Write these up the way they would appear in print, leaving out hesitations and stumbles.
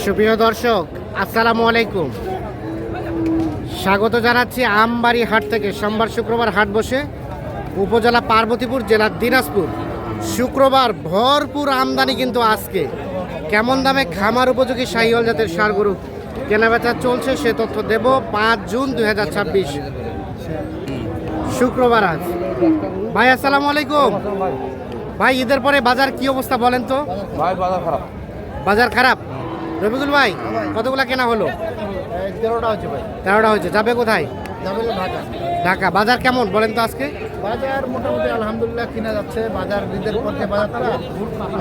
সুপ্রিয় দর্শক, আসসালামু আলাইকুম। স্বাগত জানাচ্ছি আমবাড়ি হাট থেকে। সোমবার শুক্রবার হাট বসে উপজেলা পার্বতীপুর, জেলা দিনাজপুর। শুক্রবার ভরপুর আমদানি কিন্তু আজকে। কেমন দামে খামার উপযোগী শাহিওয়াল জাতের ষাঁড় গরু কেনাবেচা চলছে সে তথ্য দেব 5 জুন 2026 শুক্রবার আজ। ভাই আসসালামু আলাইকুম। ভাই, ঈদের পরে বাজার কি অবস্থা বলেন তো? ভাই বাজার খারাপ। বাজার খারাপ। রবিকুল ভাই, কতগুলা কেনা হলো? 13টা হচ্ছে ভাই। 13টা হয়েছে। যাবে কোথায়? যাবে ঢাকা। ঢাকা। বাজার কেমন বলেন তো আজকে? বাজার মোটামুটি আলহামদুলিল্লাহ কিনা যাচ্ছে। বাজার ঈদের পরে বাজারটা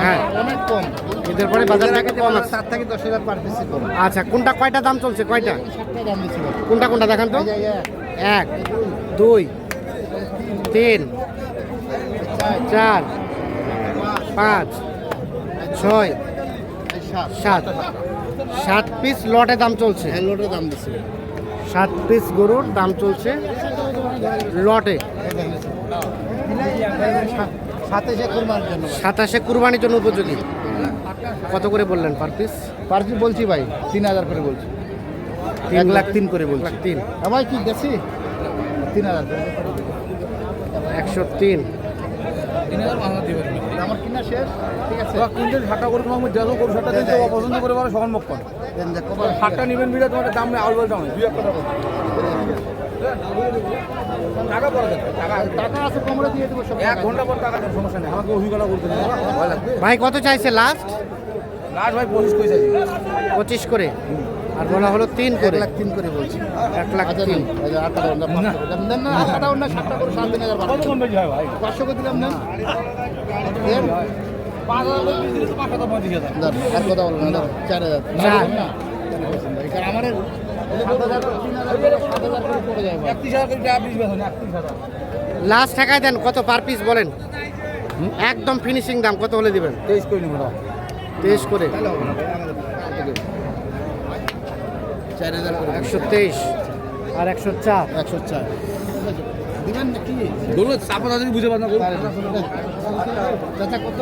হ্যাঁ, অনেক কম। ঈদের পরে বাজার থেকে কম আছে। 7 থেকে 10,000 পার পিস কম। আচ্ছা, কোনটা কয়টা দাম চলছে? কয়টা 7টা দাম দিচ্ছি ভাই। কোনটা কোনটা দেখান তো। এই যে 1 2 3 4 5 6 7 7 পিস লটে দাম চলছে। হ্যালোটের দাম দিচ্ছি। 7 পিস গরুর দাম চলছে লটে। 27 কুরবানির জন্য। 27 কুরবানির জন্য উপযোগী। কত করে বললেন পার পিস? পার পিস বলছি ভাই 3000 করে বলছি। 1,03,000 করে বলছি। 1,03,000। ভাই কি গেছি 3000 করে। 103। আমার কিনা শেষ। ঠিক আছে। কুইন্টাল ষাটটা করে তোমার যত গরু ষাটটা দিন পছন্দ করে পারো সকল মুখ পান। দেন দেখো ষাটটা নেবেন বিটা তোমার দাম নেই, আউল দাম নেই, 2-1 টাকা টাকা পরে দেবে। টাকা আছে কমরে দিয়ে দেবো সব। 1 ঘন্টা পর টাকা দেবে, সমস্যা নেই। আমাকে অভিজ্ঞতা করতে নেই, ভয় লাগবে। ভাই কত চাইছে লাস্ট? লাস্ট ভাই 25 কইছে। 25 করে। আর বলা হলো 3 করে। 1,03,000 করে বলছি। 1,03,000। দেন না 8টা অন্য 7টা করে 3,000 কত কম বেশি হয় ভাই? 500 করে দিলাম না। 5,000 করে দিলে তো 5,000 আর কথা বলো না। 4,000 চার। কারণ আমার 7,000 7,000 করে পড়ে যায় ভাই। 31,000 করে টাকা 20 বেচা না 31,000। লাস্ট টাকায় দেন। কত পার পিস বলেন? একদম ফিনিশিং দাম কত হলে দিবেন? 23 করে নিব না। 23 করে। 4,000 করে 123 আর 104। 104 দিবেন নাকি? বলো চাপা দাদি বুঝে পার না গরু। চাচা কত?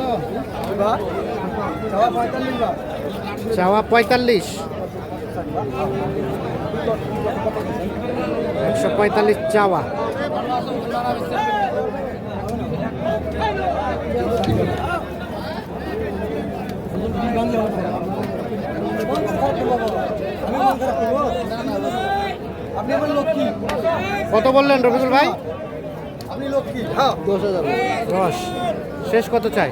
চাওয়া 45 বা। চাওয়া 45। 145 চাওয়া। আপনি আমার লক্ষ্মী। কত বললেন রবিকুল ভাই? আপনি লক্ষ্মী। হ্যাঁ 10,000 10। শেষ কত চাই?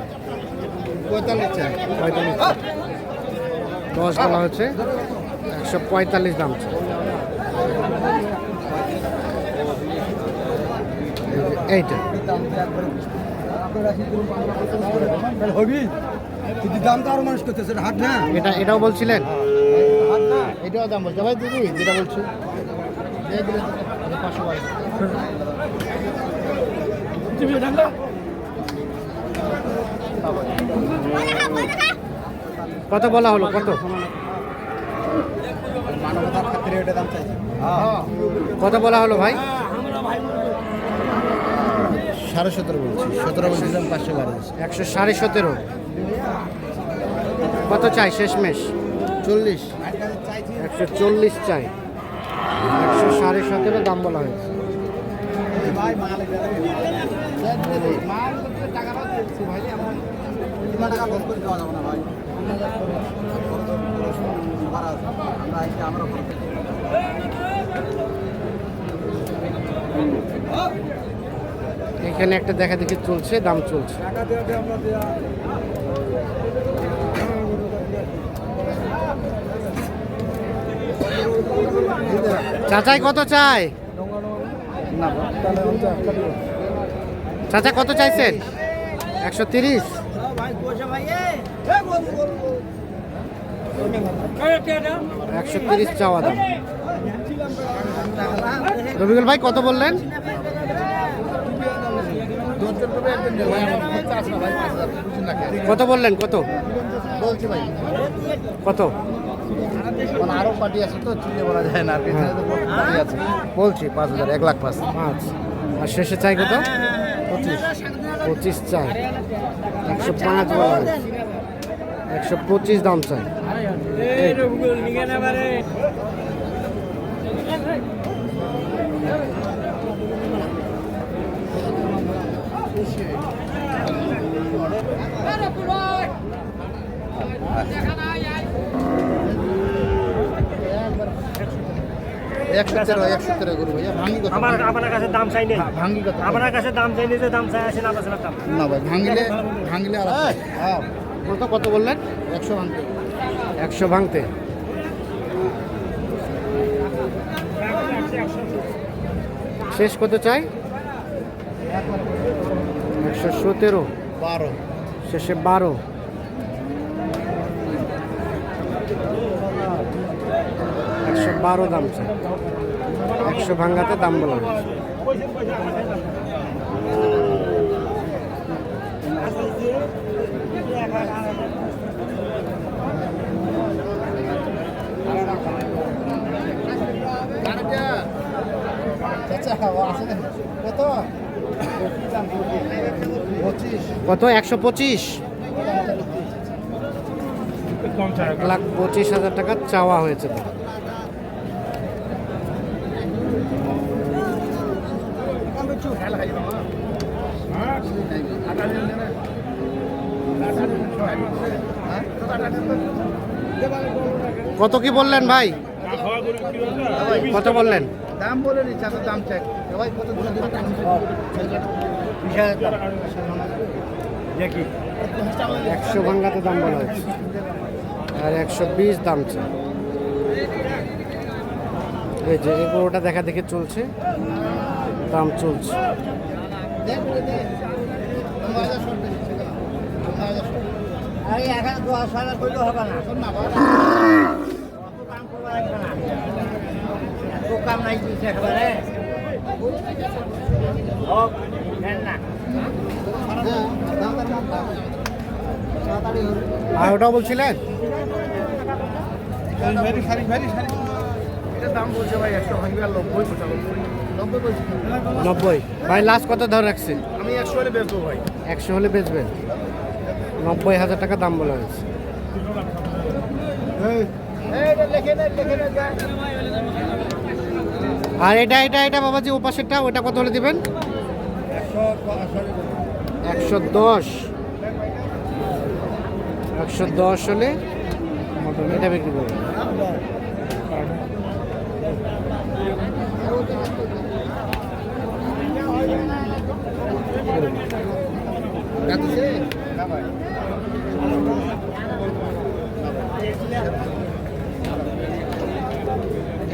45 চাই। 45। 10 বলা হচ্ছে। 145 দাম চাই। এইটা হবি কিন্তু দাম তো আরো মানুষ করতেছে হাট না। এটাও বলছিলেন? হাট না। এটাও দাম বলছে ভাই। দিদি যেটা বলছি দিয়ে দিলে 500 ভাই। কত বলা হলো? কত মানবতার ক্ষেত্রে এটা দাম চাইছে। কত বলা হলো ভাই? 17.5 বলছি। 17 বলছিলাম 500 বাড়ি। 117.5। কত চাই শেষমেশ? 40 140 চাই। 117.5 দাম বলা হয়েছে। এখানে একটা দেখা দেখি চলছে, দাম চলছে। চাচাই কত চাই? চাচা কত চাইছেন? 130। 130 চাওয়া দাম। রবিকুল ভাই কত বললেন? কত বললেন? কত বলছি ভাই। কত মানে আরো পার্টি আছে তো চিনে বলা যায় না। আর কি পার্টি আছে বলছি 5,000 1,05,000। 5। আর শেষে চাই কত? 25 25 চাই। 105 বলা হয়। 125 দাম চাই। একশো তেরো গরু ভাইয়া ভাঙ্গি কত আপনার কাছে দাম চাই নেই ভাঙ্গি কত আপনার কাছে দাম চাই নেই যে দাম চাই আসেন আপনার দাম না ভাই ভাঙলে আলাদা হ্যাঁ কত বললেন? 100 ভাঙতে 100 ভাঙতে। শেষ কত চাই? 117, 12 শেষে 12। 112 দাম চাই, 100 ভাঙাতে দাম বলা হয়েছে। কত? 125। 1,25,000 টাকা চাওয়া হয়েছে। কত কি বললেন ভাই? কত বললেন? দাম বলে নি চাচা দাম চাই ভাই কত দিন দেখি 100 ভাঙাতে দাম বলা হয়েছে আর 120 দাম চাই। এই যে এগুলোটা দেখা দেখে চলছে, দাম চলছে। আর ওটাও বলছিলেন? দাম বলছে ভাই 100 ভাঙবে আর 90 বলছি 90। ভাই লাস্ট কত ধরে রাখছে? আমি 100 হলে বেচবো ভাই 100 হলে বেচবেন। 90,000 টাকা দাম বলা হয়েছে। আর এটা বাবাজি ওপাশেরটা ওটা কত হলে দিবেন? 110। 110 হলে এটা বিক্রি করবেন।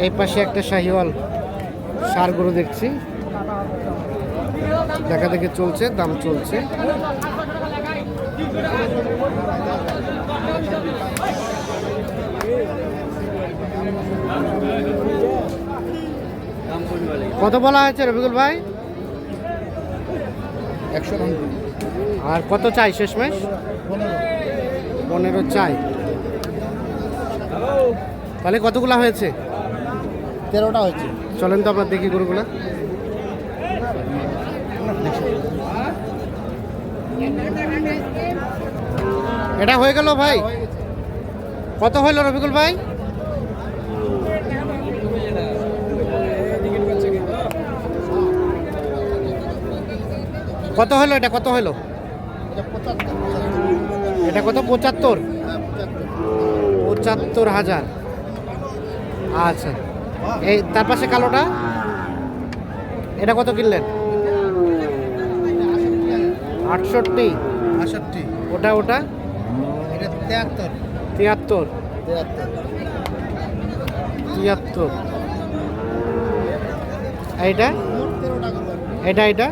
এই পাশে একটা শাহিওয়াল ষাঁড় গরু দেখছি, দেখা দেখে চলছে, দাম চলছে। কত বলা হয়েছে রবিকুল ভাই? 100 ভাঙবে আর কত চাই শেষমেশ? 15 চাই। তাহলে কতগুলা হয়েছে? 13টা হয়েছে। চলেন তো আপনার দেখি গরুগুলা। এটা হয়ে গেল ভাই? কত হইল রবিকুল ভাই? কত হলো এটা? কত হলো এটা? কত? 75। 75,000। আচ্ছা, এই তার পাশে কালোটা এটা কত কিনলেন? 68। 68 ওটা এটা 73 73। 73। এইটা এটা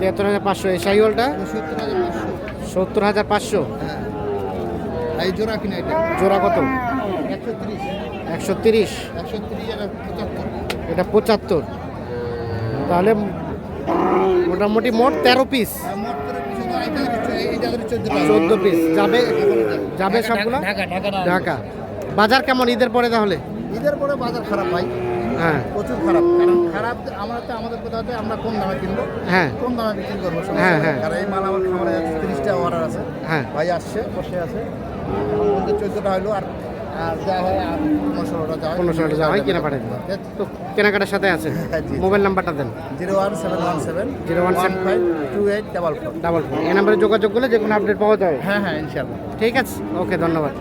73,500। এই সাইকেলটা 70,500। এই জোড়া কিনা এটা জোড়া কত? 130 130। 130 আর 75 এটা 75। তাহলে মোটামুটি মোট 13 পিস, 14 পিস যাবে সবগুলো ঢাকা ঢাকা। বাজার কেমন ঈদের পরে? তাহলে ঈদের পরে বাজার খারাপ ভাই। হ্যাঁ। প্রচুর খারাপ, কারণ খারাপ আমাদের কোথাও আমরা কম দামে কিনবো, হ্যাঁ কম দামে বিক্রি করবো, সমস্যা হ্যাঁ, নেই। হ্যাঁ। আর এই মাল আমার খামারে 30টা অর্ডার আছে, হ্যাঁ ভাই আসছে, বসে আছে, 14টা হইলো, আর যা হয় আর 15-16টা যা হয় 15-16টা যা হয় কিনে পাঠাই দেবো। তো কেনাকাটার সাথে আছেন, হ্যাঁ, জি। মোবাইল নাম্বারটা দেন। 01717 017 152844। এই নাম্বারে যোগাযোগ করলে যে কোনো আপডেট পাওয়া যাবে। হ্যাঁ হ্যাঁ, ইনশাআল্লাহ। ঠিক আছে, ওকে, ধন্যবাদ।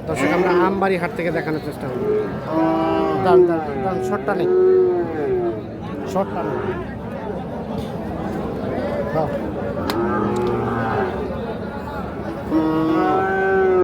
দর্শক, আমরা আমবাড়ি হাট থেকে দেখানোর চেষ্টা করব। দাম দাম দাম শর্টটা নেই, শর্টটা নেই। হ্যাঁ